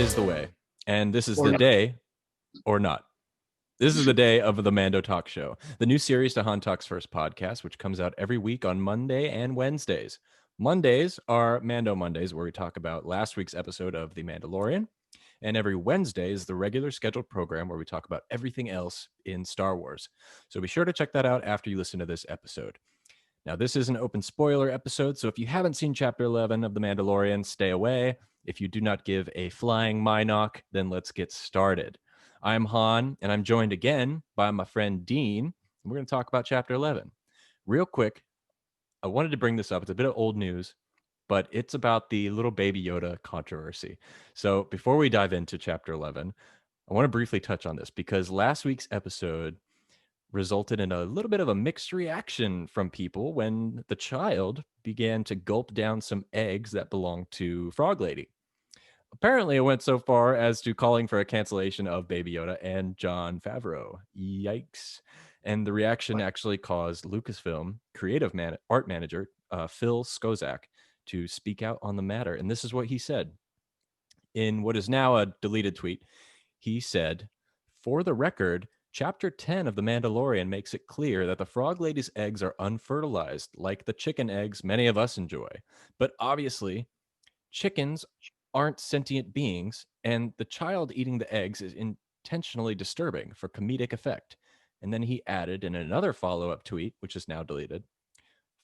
is the way, and this is Or the not. day or not. This is the day of the Mando Talk Show, the new series to Han Talk's first podcast, which comes out every week on Monday and Wednesdays. Mondays are Mando Mondays, where we talk about last week's episode of The Mandalorian. And every Wednesday is the regular scheduled program where we talk about everything else in Star Wars. So be sure to check that out after you listen to this episode. Now, this is an open spoiler episode, so if you haven't seen Chapter 11 of The Mandalorian, stay away. If you do not give a flying Mynock, then let's get started. I'm Han, and I'm joined again by my friend Dean, and we're going to talk about Chapter 11. Real quick, I wanted to bring this up. It's a bit of old news, but it's about the little Baby Yoda controversy. So before we dive into Chapter 11, I want to briefly touch on this because last week's episode resulted in a little bit of a mixed reaction from people when the child began to gulp down some eggs that belonged to Frog Lady. Apparently, it went so far as to calling for a cancellation of Baby Yoda and Jon Favreau. Yikes. And the reaction actually caused Lucasfilm art manager Phil Skozak to speak out on the matter. And this is what he said in what is now a deleted tweet. He said, "For the record, Chapter 10 of The Mandalorian makes it clear that the Frog Lady's eggs are unfertilized, like the chicken eggs many of us enjoy. But obviously, chickens aren't sentient beings, and the child eating the eggs is intentionally disturbing for comedic effect." And then he added in another follow up tweet, which is now deleted,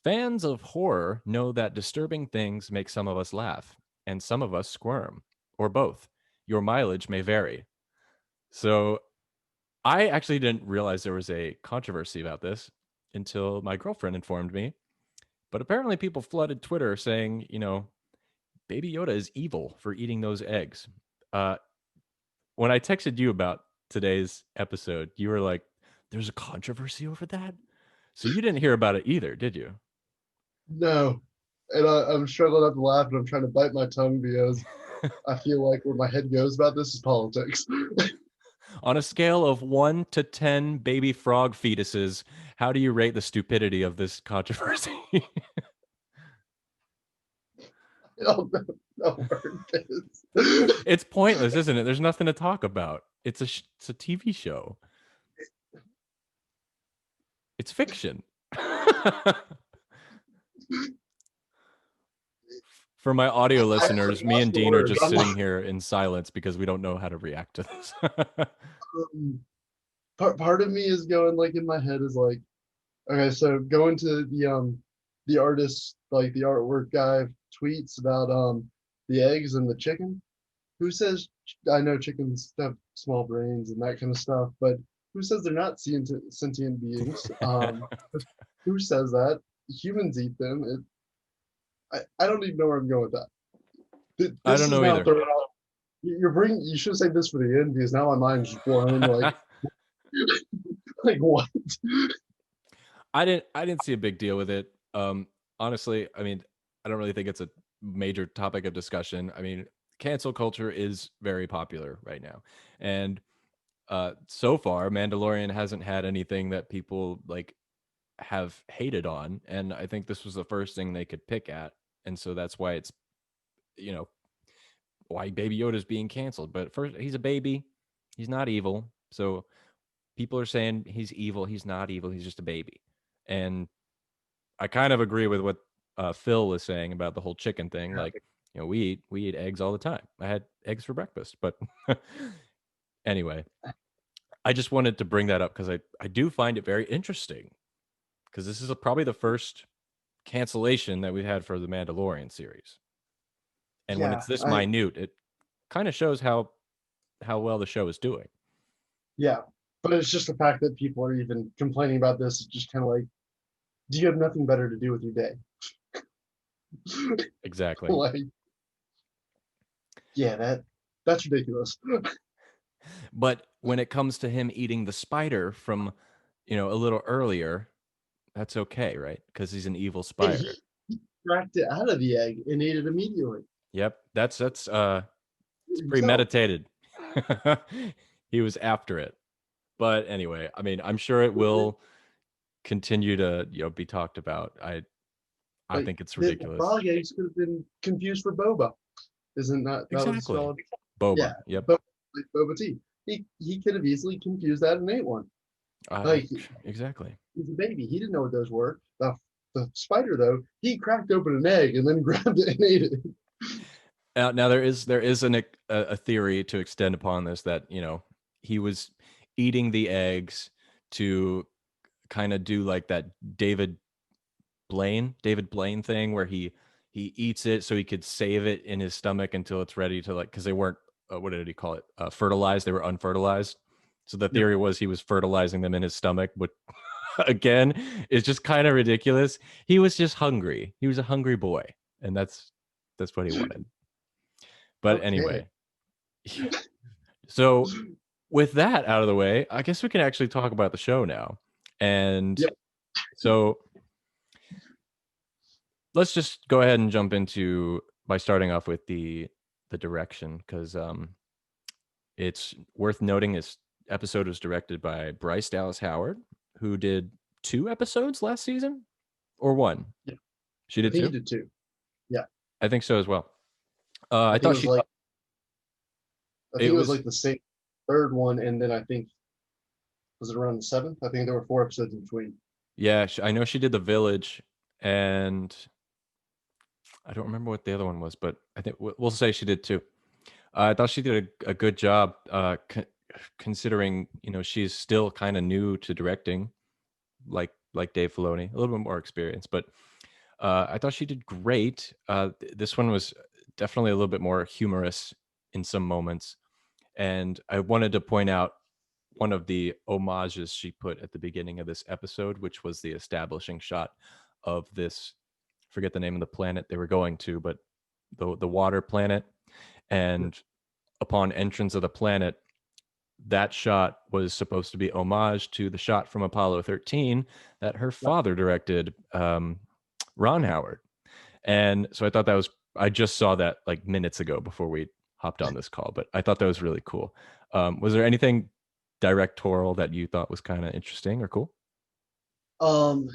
"Fans of horror know that disturbing things make some of us laugh, and some of us squirm, or both. Your mileage may vary." So I actually didn't realize there was a controversy about this until my girlfriend informed me. But apparently, people flooded Twitter saying, Baby Yoda is evil for eating those eggs. Uh, when I texted you about today's episode, you were like, "There's a controversy over that?" So you didn't hear about it either, did you? No. And I'm struggling not to laugh, and I'm trying to bite my tongue because I feel like where my head goes about this is politics. On a scale of 1 to 10 baby frog fetuses, how do you rate the stupidity of this controversy? I don't know where it is. It's pointless, isn't it? There's nothing to talk about. It's a TV show. It's fiction. For my audio I actually listeners, me lost and the Dean are word. just sitting here in silence because we don't know how to react to this. Part of me is going like in my head is like, okay, so going to the artist, like the artwork guy tweets about the eggs and the chicken. Who says, I know chickens have small brains and that kind of stuff, but who says they're not sentient beings? Who says that? Humans eat them. I don't even know where I'm going with that. I This don't is know now either. thrown out. You should say this for the end because now my mind's just blown. Like what? I didn't see a big deal with it. Honestly, I mean, I don't really think it's a major topic of discussion. I mean, cancel culture is very popular right now. And so far, Mandalorian hasn't had anything that people like have hated on, and I think this was the first thing they could pick at, and so that's why it's you know why Baby Yoda is being canceled. But first, he's a baby, he's not evil, so people are saying he's evil. He's not evil. He's just a baby, and I kind of agree with what Phil was saying about the whole chicken thing. Like, we eat eggs all the time. I had eggs for breakfast, but anyway, I just wanted to bring that up because I do find it very interesting because this is probably the first cancellation that we've had for the Mandalorian series. And when Yeah, it's this I minute, it kind of shows how well the show is doing. yeah, but it's just the fact that people are even complaining about this. It's just kind of like, do you have nothing better to do with your day? Exactly. Like, yeah, that's ridiculous. But when it comes to him eating the spider from, a little earlier, that's okay, right? Because he's an evil And spider. he cracked it out of the egg and ate it immediately Yep, that's it's himself. premeditated. He was after it. But anyway, I mean, I'm sure it will continue to, be talked about. I Like think it's the ridiculous. frog eggs could have been confused for boba. Isn't that was Exactly. spelled? Boba. Yeah, Yep. but like Boba Tea, he could have easily confused that and ate one. Uh, Like exactly. he's a baby, he didn't know what those were. The spider though, he cracked open an egg and then grabbed it and ate it. Now there is a theory to extend upon this that he was eating the eggs to kind of do like that David Blaine thing where he eats it so he could save it in his stomach until it's ready to like because they weren't what did he call it fertilized, they were unfertilized, so the Yep. theory was he was fertilizing them in his stomach, but again it's just kind of ridiculous. He was just hungry, he was a hungry boy, and that's what he wanted. But Okay. anyway, so with that out of the way, I guess we can actually talk about the show now. And Yep. so let's just go ahead and jump into by starting off with the direction, because it's worth noting this episode was directed by Bryce Dallas Howard, who did 2 episodes last season, or one. Yep. She I did think he 2. did too. Yeah. I think so as well. I I think it thought was she like I it think it was was like the same third one, and then I think was it around the seventh? I think there were 4 episodes in between. yeah, I know she did The Village, and I don't remember what the other one was, but I think we'll say she did 2. I thought she did a good job, considering she's still kind of new to directing, like Dave Filoni, a little bit more experience. But I thought she did great. This one was definitely a little bit more humorous in some moments, and I wanted to point out one of the homages she put at the beginning of this episode, which was the establishing shot of this. Forget the name of the planet they were going to, but the water planet. Yeah. And upon entrance of the planet, that shot was supposed to be homage to the shot from Apollo 13 that her Yep. father directed, Ron Howard. And so I thought that was, I just saw that like minutes ago before we hopped on this call, but I thought that was really cool. Was there anything directorial that you thought was kind of interesting or cool? Um,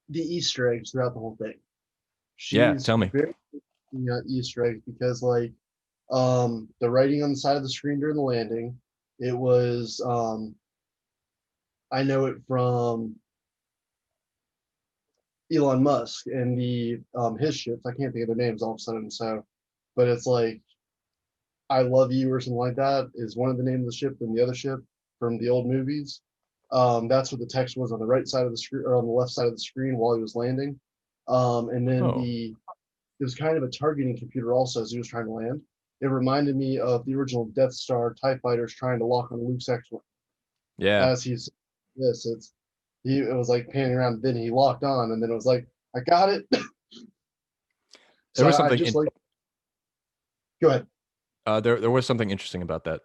the Easter eggs throughout the whole thing. Yeah, She's tell me. very Easter eggs because like the writing on the side of the screen during the landing, it was I know it from Elon Musk and the his ships. I can't think of their names all of a sudden. So, but it's like I love you or something like that is one of the names of the ship, and the other ship from the old movies. That's what the text was on the right side of the screen or on the left side of the screen while he was landing. And then Oh, it was kind of a targeting computer also as he was trying to land. It reminded me of the original Death Star TIE fighters trying to lock on Luke's X-wing yeah. as he's this. It was like panning around, then he locked on, and then it was like, I got it. There So was I something just like go ahead. there was something interesting about that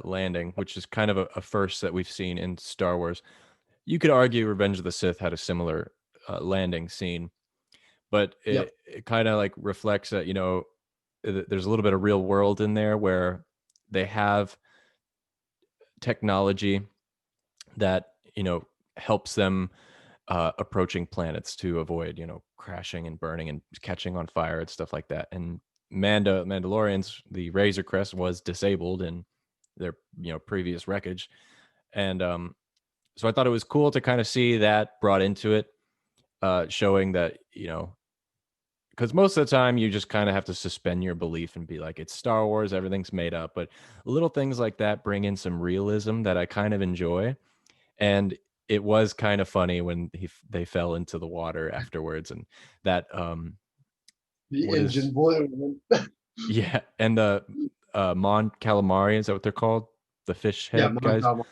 landing, which is kind of a first that we've seen in Star Wars. You could argue Revenge of the Sith had a similar landing scene, but Yep. it kind of like reflects that there's a little bit of real world in there where they have technology that helps them approaching planets to avoid crashing and burning and catching on fire and stuff like that. And Mandalorians, the Razor Crest was disabled in their previous wreckage, and so I thought it was cool to kind of see that brought into it, showing that because most of the time you just kind of have to suspend your belief and be like, it's Star Wars, everything's made up. But little things like that bring in some realism that I kind of enjoy. And it was kind of funny when they fell into the water afterwards, and that The what engine is blew. yeah, and the Mon Calamari, is that what they're called? The fish Yeah, head guys. Montgomery.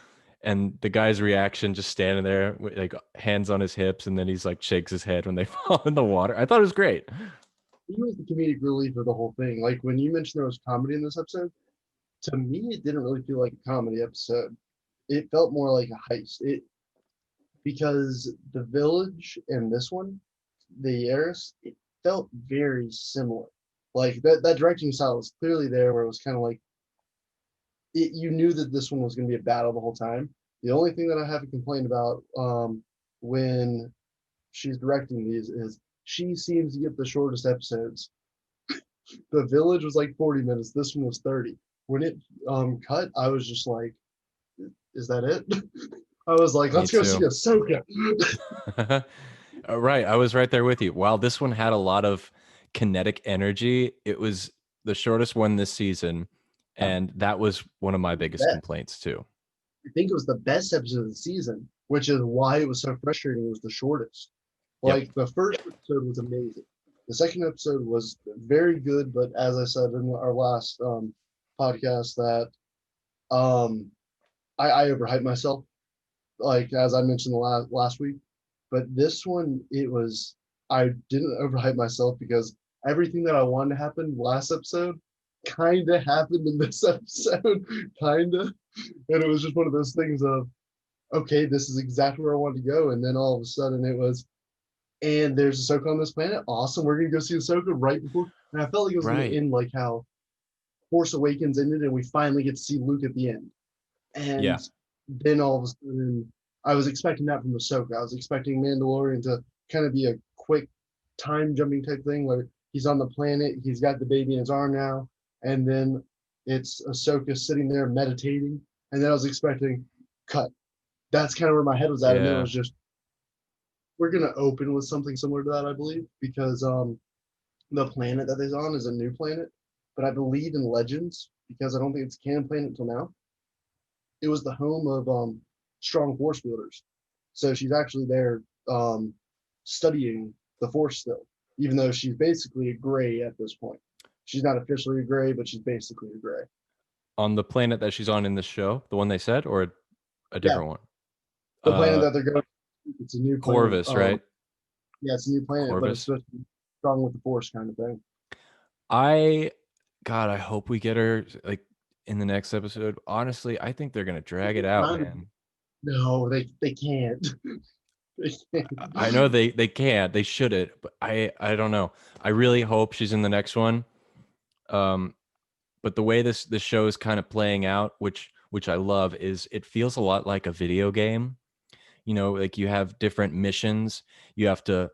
And the guy's reaction, just standing there with like hands on his hips, and then he's like shakes his head when they fall in the water. I thought it was great. He was the comedic relief of the whole thing. Like when you mentioned there was comedy in this episode, to me it didn't really feel like a comedy episode. It felt more like a heist. It because the village and this one, the Heiress, it felt very similar. Like that directing style was clearly there, where it was kind of like you knew that this one was going to be a battle the whole time. The only thing that I have to complain about when she's directing these is she seems to get the shortest episodes. The Village was like 40 minutes. This one was 30. When it cut, I was just like, is that it? I was like, Me let's go see too. Ahsoka. Right, I was right there with you. While this one had a lot of kinetic energy, it was the shortest one this season, and that was one of my biggest That complaints too. I think it was the best episode of the season, which is why it was so frustrating. It was the shortest. Yep. Like the first episode was amazing. The second episode was very good, but as I said in our last podcast, that um, I overhyped myself, like as I mentioned the last week. But this one, it was I didn't overhype myself because everything that I wanted to happen last episode kind of happened in this episode, kind of, and it was just one of those things of okay, this is exactly where I wanted to go, and then all of a sudden it was, and there's Ahsoka on this planet. Awesome, we're gonna go see Ahsoka right before, and I felt like it was gonna Right. end like how Force Awakens ended, and we finally get to see Luke at the end. Yeah. And then all of a sudden, I was expecting that from Ahsoka. I was expecting Mandalorian to kind of be a quick time jumping type thing where he's on the planet, he's got the baby in his arm now, and then it's Ahsoka sitting there meditating. And then I was expecting cut. That's kind of where my head was at, and then it Yeah. was just we're gonna open with something similar to that, I believe, because the planet that they're on is a new planet, but I believe in Legends because I don't think it's a canon planet until now. It was the home of strong force wielders. So she's actually there studying the force still, even though she's basically a gray at this point. She's not officially a gray, but she's basically a gray. On the planet that she's on in this show, the one they said, or a Yeah, different one? the planet Uh, that they're going to, it's a new planet. Corvus, right? Yeah, it's a new planet, but it's Corvus. supposed to be strong with the force kind of thing. I, God, I hope we get her like in the next episode. Honestly, I think they're gonna drag it out, man. No, they can't. They can't. I know they can't. They shouldn't, but I don't know. I really hope she's in the next one. Um, but the way this show is kind of playing out, which I love, is it feels a lot like a video game. You know, like you have different missions. You have to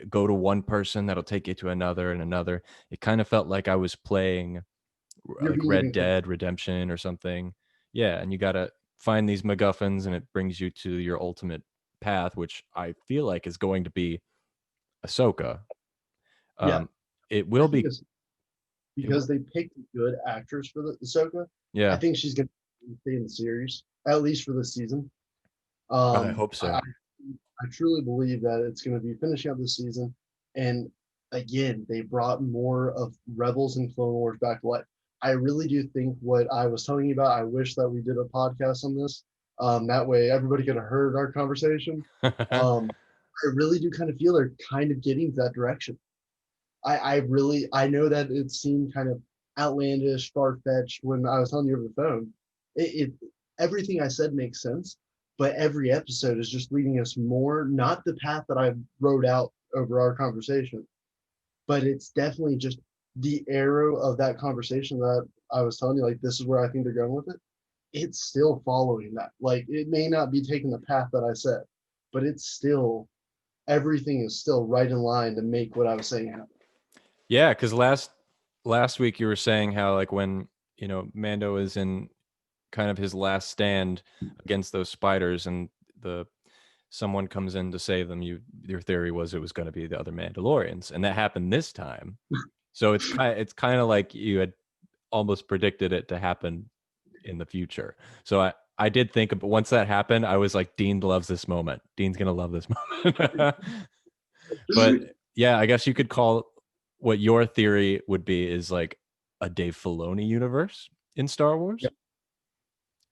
go to one person that'll take you to another and another. It kind of felt like I was playing You're like being Red even Dead Redemption or something. Yeah, and you got to find these MacGuffins and it brings you to your ultimate path, which I feel like is going to be Ahsoka. yeah. Um, it I will think be. it's It will, because they picked a good actress for the Ahsoka. I yeah, think she's gonna stay in the series at least for this season. I Um, hope I so. I truly believe that it's going to be finishing up this season, and again, they brought more of Rebels and Clone Wars back to life. I really do think what I was telling you about. I wish that we did a podcast on this. That way, everybody could have heard our conversation. Um, I really do kind of feel they're kind of getting to that direction. I really I know that it seemed kind of outlandish, far fetched when I was telling you over the phone. It everything I said makes sense, but every episode is just leading us more, not the path that I wrote out over our conversation, but it's definitely just the arrow of that conversation that I was telling you, like this is where I think they're going with it. It's still following that. Like it may not be taking the path that I said, but it's still everything is still right in line to make what I was saying happen. Yeah, because last week you were saying how like when Mando is in kind of his last stand against those spiders and the someone comes in to save them, your theory was it was going to be the other Mandalorians, and that happened this time. So it's kind of like you had almost predicted it to happen in the future. So I did think, but once that happened, I was like, Dean loves this moment. Dean's gonna love this moment. But yeah, I guess you could call what your theory would be is like a Dave Filoni universe in Star Wars, Yep.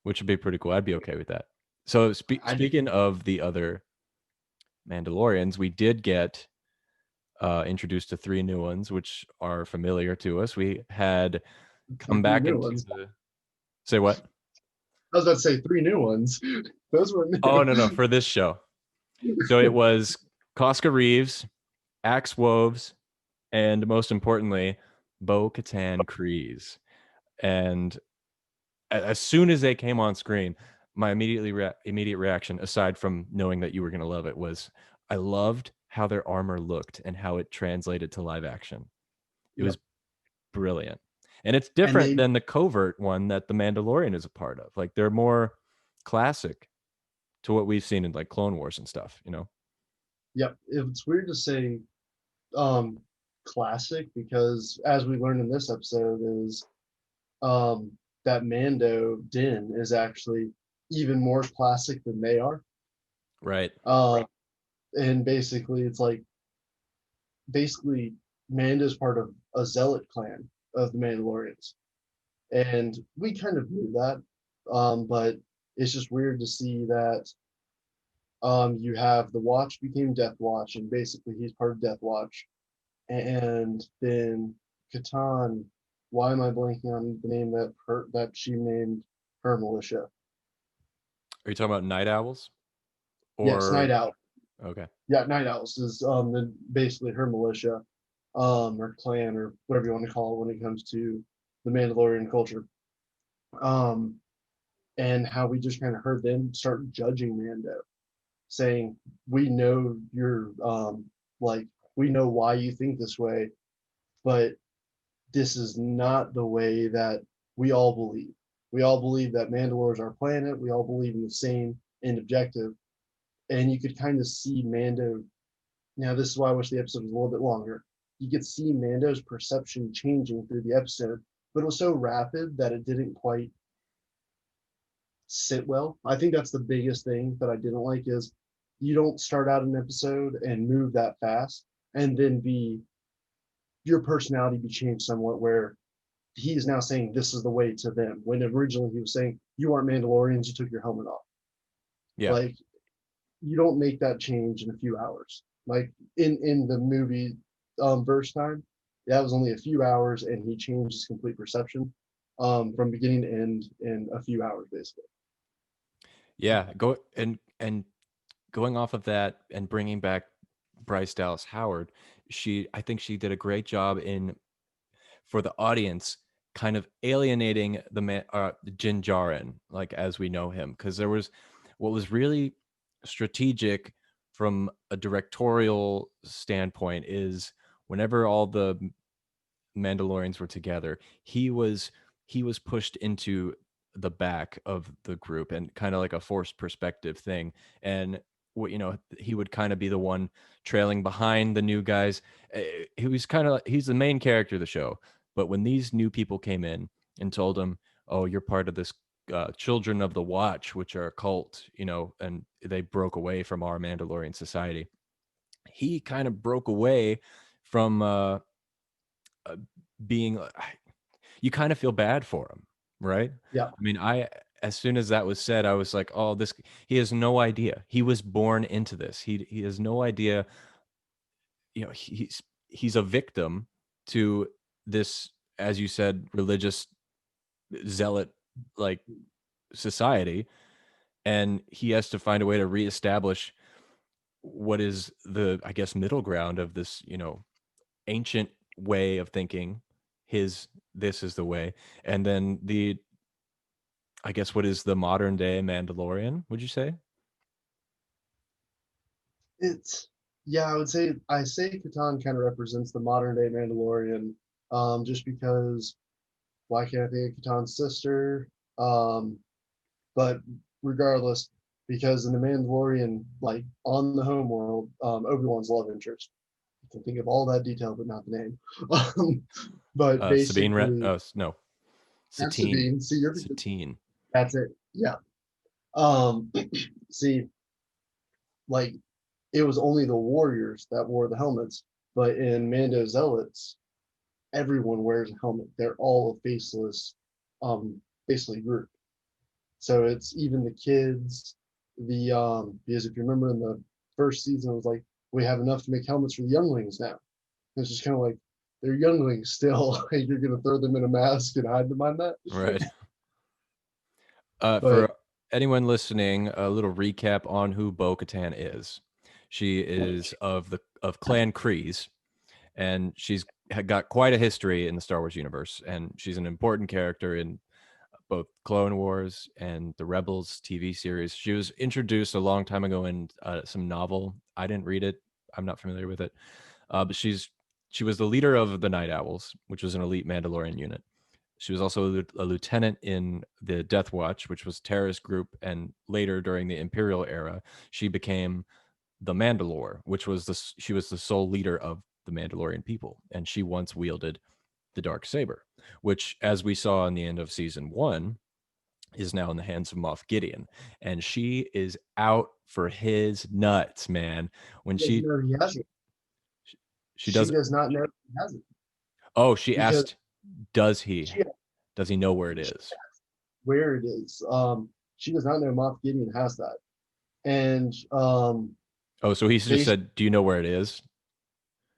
which would be pretty cool. I'd be okay with that. So I do. speaking of the other Mandalorians, we did get introduced to three new ones, which are familiar to us. We had Say come three back new into ones. the say what? I was about to say three new ones. Those were Oh new. no, for this show. So it was Cosca Reeves, Axe Woves, and most importantly, Bo Katan Kryze. And as soon as they came on screen, my immediate reaction, aside from knowing that you were going to love it, was I loved how their armor looked and how it translated to live action. It Yep. was brilliant. And it's And different they, than the covert one that the Mandalorian is a part of. Like they're more classic to what we've seen in like Clone Wars and stuff, you know? yep, it's weird to say um classic because as we learned in this episode is um that Mando Din is actually even more classic than they are. Right. Uh, and basically it's like basically Mando's part of a zealot clan of the Mandalorians. And we kind of knew that. But it's just weird to see that you have the Watch became Death Watch, and basically he's part of Death Watch. And then Catan, why am I blanking on the name that she named her militia? Are you talking about night owls Yes, Night or Owl. okay? Yeah, Night Owls is basically her militia, or clan or whatever you want to call it when it comes to the Mandalorian culture. Um, and how we just kind of heard them start judging Mando, saying, "We know you're like we know why you think this way, but this is not the way that we all believe. We all believe that Mandalore is our planet. We all believe in the same end objective." And you could kind of see Mando. Now, this is why I wish the episode was a little bit longer. You could see Mando's perception changing through the episode, but it was so rapid that it didn't quite sit well. I think that's the biggest thing that I didn't like is you don't start out an episode and move that fast and then be your personality be changed somewhat where he is now saying this is the way to them when originally he was saying you aren't Mandalorians, you took your helmet off. Yeah. Like you don't make that change in a few hours. Like in the movie verse time, that was only a few hours and he changed his complete perception from beginning to end in a few hours basically. Yeah, and going off of that and bringing back Bryce Dallas Howard, I think she did a great job in for the audience kind of alienating the man Din Djarin, like as we know him, because there was what was really strategic from a directorial standpoint is whenever all the Mandalorians were together, he was pushed into the back of the group and kind of like a forced perspective thing. And what you know, he would kind of be the one trailing behind the new guys. He was kind of he's the main character of the show. But when these new people came in and told him, "Oh, you're part of this Children of the Watch, which are a cult," you know, and they broke away from our Mandalorian society. He kind of broke away from uh, being you kind of feel bad for him, right? Yeah, I mean, I as soon as that was said, I was like, "Oh, this he has no idea. He was born into this. He has no idea, you know, he's a victim to this as you said, religious zealot like society and he has to find a way to reestablish what is the I guess middle ground of this, you know, ancient way of thinking his this is the way and then the I guess what is the modern day Mandalorian, would you say? it's yeah, I say Catan kind of represents the modern day Mandalorian, just because why can't I think of Catan's sister? Um, but regardless, because in the Mandalorian, like on the home world, Obi-Wan's love interest. I can think of all that detail, but not the name. Um, but Sabine Wren basically, no, that's Satine. Sabine. See, you're Satine. that's it. Yeah. Um, see, like it was only the warriors that wore the helmets, but in Mando Zealots, everyone wears a helmet. They're all a faceless, basically group. So it's even the kids, the because if you remember in the first season, it was like we have enough to make helmets for the younglings now. And it's just kind of like they're younglings still. You're gonna throw them in a mask and hide them behind that. Right. But For anyone listening, a little recap on who Bo-Katan is. She is of Clan Kryze, and she's got quite a history in the Star Wars universe, and she's an important character in both Clone Wars and the Rebels TV series. She was introduced a long time ago in some novel. I didn't read it. I'm not familiar with it. But she's she was the leader of the Night Owls, which was an elite Mandalorian unit. She was also a lieutenant in the Death Watch, which was a terrorist group, and later during the Imperial era, she became the Mandalore, which was she was the sole leader of the Mandalorian people, and she once wielded the dark saber, which, as we saw in the end of season 1, is now in the hands of Moff Gideon, and she is out for his nuts, man. When He doesn't know he has it. she She does, does not know he has it oh, she because asked, does he she does he know where it is? where it is. She does not know Moff Gideon has that, and Oh, so he just basically said, do you know where it is?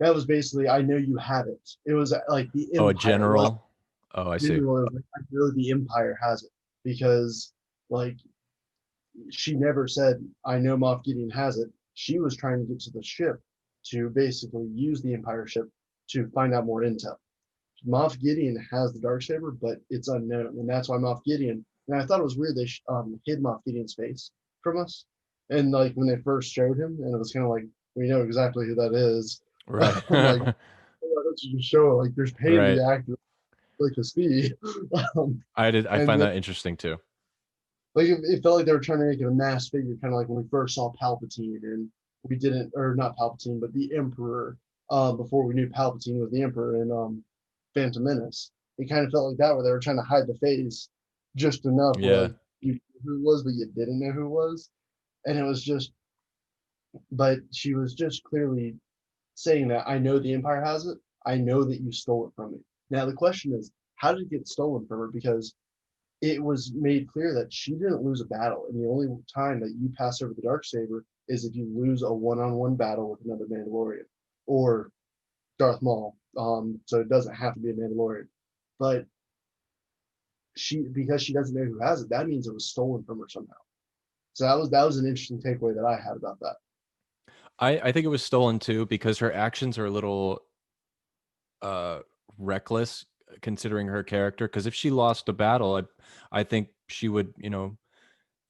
that was basically I know you have it. It was like the Oh, a Empire. It was general. Oh, I see. general. It was like, I know the Empire has it because like she never said I know Moff Gideon has it. She was trying to get to the ship to basically use the Empire ship to find out more intel. Moff Gideon has the darksaber, but it's unknown, and that's why Moff Gideon. And I thought it was weird they hid Moff Gideon's face from us, and like when they first showed him, and it was kind of like we know exactly who that is. Right. I'm like, why don't you just show it? Like there's paying Right. the actor like to see, I and find then that interesting too. like it felt like they were trying to make it a mass figure, kind of like when we first saw Palpatine, and we didn't, or not Palpatine, but the Emperor. Before we knew Palpatine was the Emperor in Phantom Menace, it kind of felt like that, where they were trying to hide the face just enough, where Yeah. like you knew who it was, but you didn't know who it was, and it was just. But she was just clearly saying that I know the Empire has it. I know that you stole it from me. Now the question is, how did it get stolen from her? Because it was made clear that she didn't lose a battle, and the only time that you pass over the dark saber is if you lose a one-on-one battle with another Mandalorian or Darth Maul. So it doesn't have to be a Mandalorian, but she because she doesn't know who has it, that means it was stolen from her somehow. So that was an interesting takeaway that I had about that. I think it was stolen too because her actions are a little uh reckless considering her character. Because if she lost a battle, I think she would,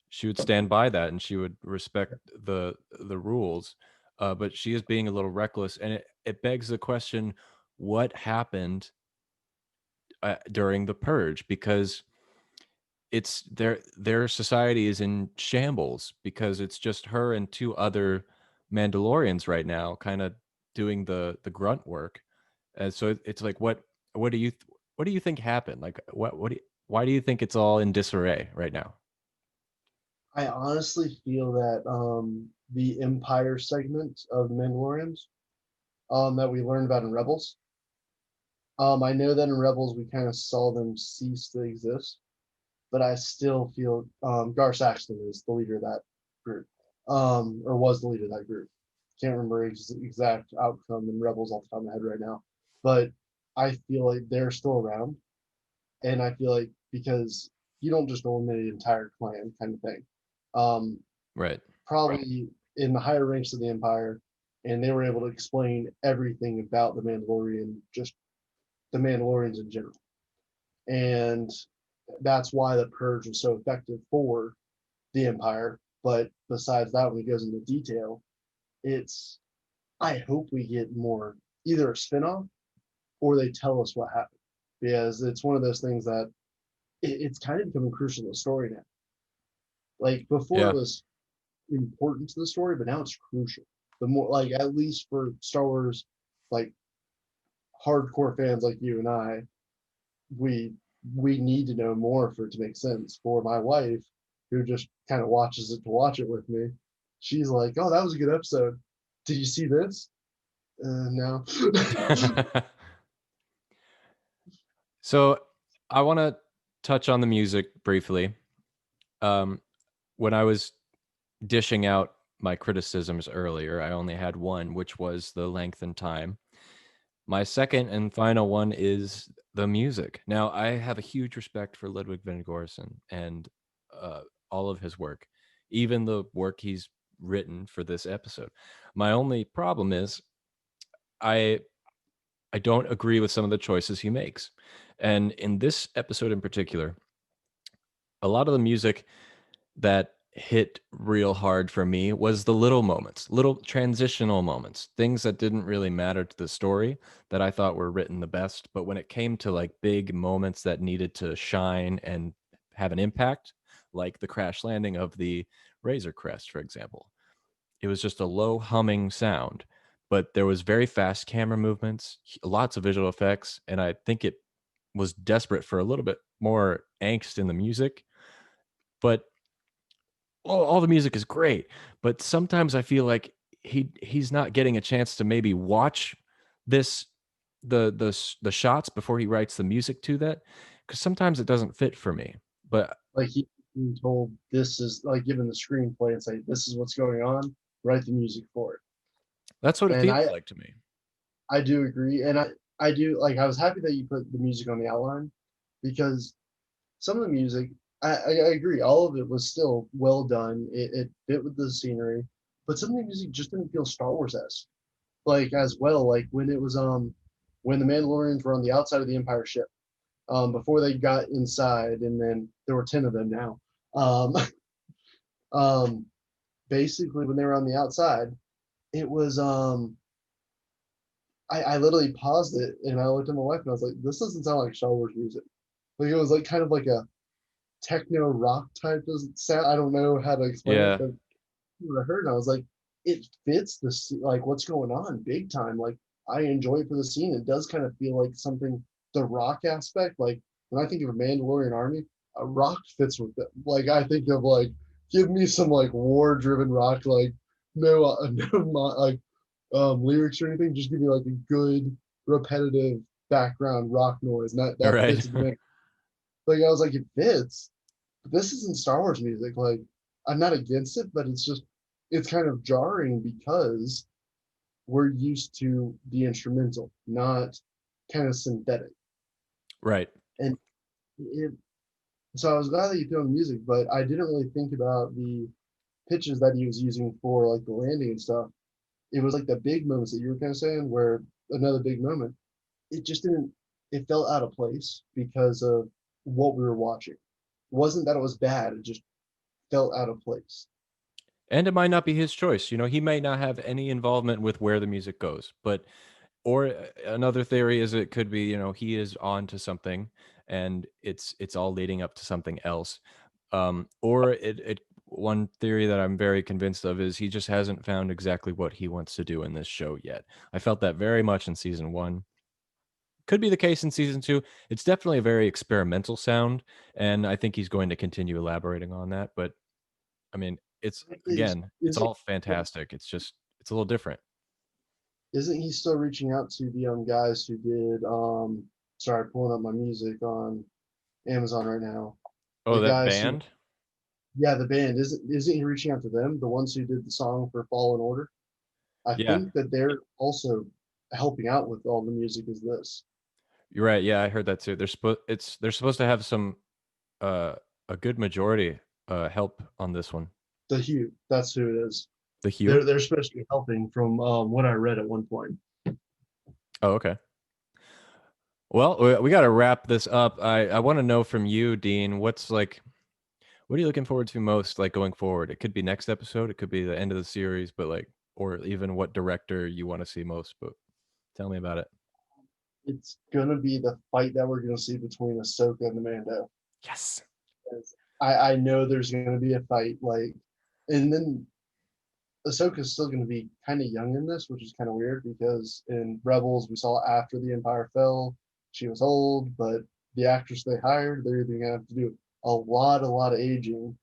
she would stand by that and she would respect the rules. But she is being a little reckless, and it begs the question: what happened during the purge? Because it's their society is in shambles because it's just her and two other Mandalorians right now, kind of doing the grunt work. And so it's like, what do you what do you think happened? Like, why do you think it's all in disarray right now? I honestly feel that the Empire segment of the Mandalorians that we learned about in Rebels. I know that in Rebels we kind of saw them cease to exist, but I still feel Gar Saxton is the leader of that group, or was the leader of that group. Can't remember exact outcome in Rebels off the top of my head right now, but I feel like they're still around, and I feel like because you don't just eliminate an entire clan kind of thing. Um, Right. Probably in the higher ranks of the Empire, and they were able to explain everything about the Mandalorian, just the Mandalorians in general, and that's why the purge was so effective for the Empire. But besides that, when it goes into detail, it's I hope we get more either a spinoff or they tell us what happened because it's one of those things that it's kind of becoming crucial to the story now. Like before, it Yeah. was important to the story, but now it's crucial. The more like at least for Star Wars, like hardcore fans like you and I, we we need to know more for it to make sense. For my wife, who just kind of watches it to watch it with me, she's like, "Oh, that was a good episode. Did you see this?" No. So I want to touch on the music briefly. Um, when I was dishing out my criticisms earlier, I only had one, which was the length and time. My second and final one is the music. Now, I have a huge respect for Ludwig van Gorsen and uh, all of his work, even the work he's written for this episode. My only problem is I I don't agree with some of the choices he makes. And in this episode in particular, a lot of the music that hit real hard for me was the little moments, little transitional moments, things that didn't really matter to the story that I thought were written the best. But when it came to like big moments that needed to shine and have an impact, like the crash landing of the Razor Crest, for example, it was just a low humming sound, but there was very fast camera movements, lots of visual effects, and I think it was desperate for a little bit more angst in the music. But all the music is great, but sometimes I feel like he's not getting a chance to maybe watch this the shots before he writes the music to that, because sometimes it doesn't fit for me. But Like he being told this is like given the screenplay and say this is what's going on, write the music for it. that's what it And feels like to me. I do agree, and I do like I was happy that you put the music on the outline because some of the music I agree, all of it was still well done. It fit with the scenery, but some of the music just didn't feel Star Wars esque. Like as well, like when it was when the Mandalorians were on the outside of the Empire ship, before they got inside, and then there were 10 of them now. Um um Basically when they were on the outside, it was I literally paused it and I looked at my wife and I was like, this doesn't sound like Star Wars music. Like it was like kind of like a techno rock type of sound. I don't know how to explain it, Yeah, but what I heard and I was like, it fits like what's going on big time. Like I enjoy it for the scene. It does kind of feel like something the rock aspect. Like when I think of a Mandalorian army, a rock fits with it. Like I think of like give me some like war driven rock, like no no like lyrics or anything. Just give me like a good repetitive background rock noise, and that right. fits the man. Like I was like, it fits. But this isn't Star Wars music. Like I'm not against it, but it's just it's kind of jarring because we're used to the instrumental, not kind of synthetic. Right. And it, so I was glad that you threw on the music, but I didn't really think about the pitches that he was using for like the landing and stuff. It was like the big moments that you were kind of saying, where another big moment, it just didn't, it felt out of place because of what we were watching. It wasn't that it was bad, it just felt out of place. And it might not be his choice. He may not have any involvement with where the music goes. But or another theory is it could be, he is on to something and it's all leading up to something else. Or it one theory that I'm very convinced of is he just hasn't found exactly what he wants to do in this show yet. I felt that very much in season 1. Could be the case in season 2. It's definitely a very experimental sound, and I think he's going to continue elaborating on that. But I mean, it's again, it's Is it all fantastic. It's just it's a little different. isn't he still reaching out to the guys who did sorry, pulling up my music on Amazon right now. Oh, The that guys who band? yeah, the band, isn't he reaching out to them, the ones who did the song for Fallen Order? I Yeah, think that they're also helping out with all the music as this. you're right. Yeah, I heard that too. They're supposed to have some uh a good majority help on this one. The Hue, that's who it is. The Hue? They're supposed to be helping from what I read at one point. Oh, okay. Well, we got to wrap this up. I want to know from you, Dean, what are you looking forward to most, like, going forward? It could be next episode, it could be the end of the series, but like, or even what director you want to see most. But tell me about it. It's gonna be the fight that we're gonna see between Ahsoka and the Mando. Yes. I know there's gonna be a fight, like, and then Ahsoka's still gonna be kind of young in this, which is kind of weird because in Rebels we saw after the Empire fell, she was old, but the actress they hired, they're either gonna have to do a lot of aging,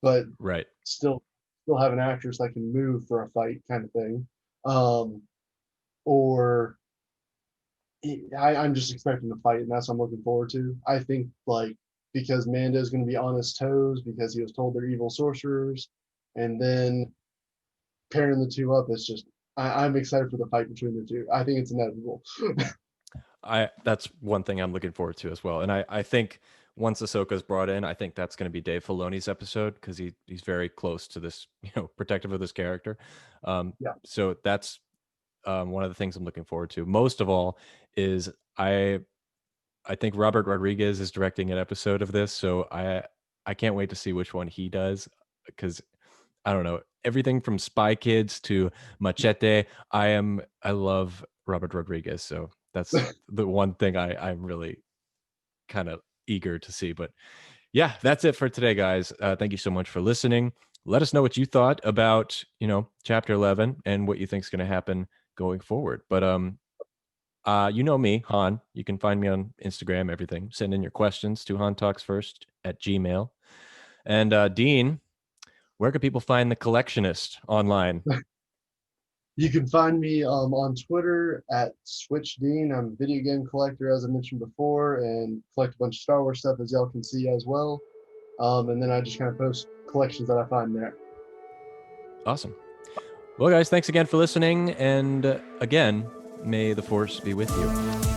but Right. still still have an actress that can move for a fight kind of thing. Um, or I'm just expecting to fight, and that's what I'm looking forward to. I think like because Mando's going to be on his toes because he was told they're evil sorcerers, and then pairing the two up, it's just I'm excited for the fight between the two. I think it's inevitable. I That's one thing I'm looking forward to as well. And I think once Ahsoka's brought in, I think that's going to be Dave Filoni's episode because he's very close to this, protective of this character. Yeah, So that's one of the things I'm looking forward to. Most of all is I think Robert Rodriguez is directing an episode of this, so I can't wait to see which one he does. because I don't know, everything from Spy Kids to Machete. I love Robert Rodriguez, so that's the one thing I'm really kind of eager to see. But yeah, that's it for today, guys. Thank you so much for listening. Let us know what you thought about, chapter 11 and what you think is going to happen going forward. But you know me, Han. You can find me on Instagram, everything. Send in your questions to hantalksfirst@gmail. And Dean, where can people find the collectionist online? You can find me on Twitter at SwitchDean. I'm a video game collector, as I mentioned before, and collect a bunch of Star Wars stuff, as y'all can see as well. And then I just kind of post collections that I find there. Awesome. Well, guys, thanks again for listening. And again, may the force be with you.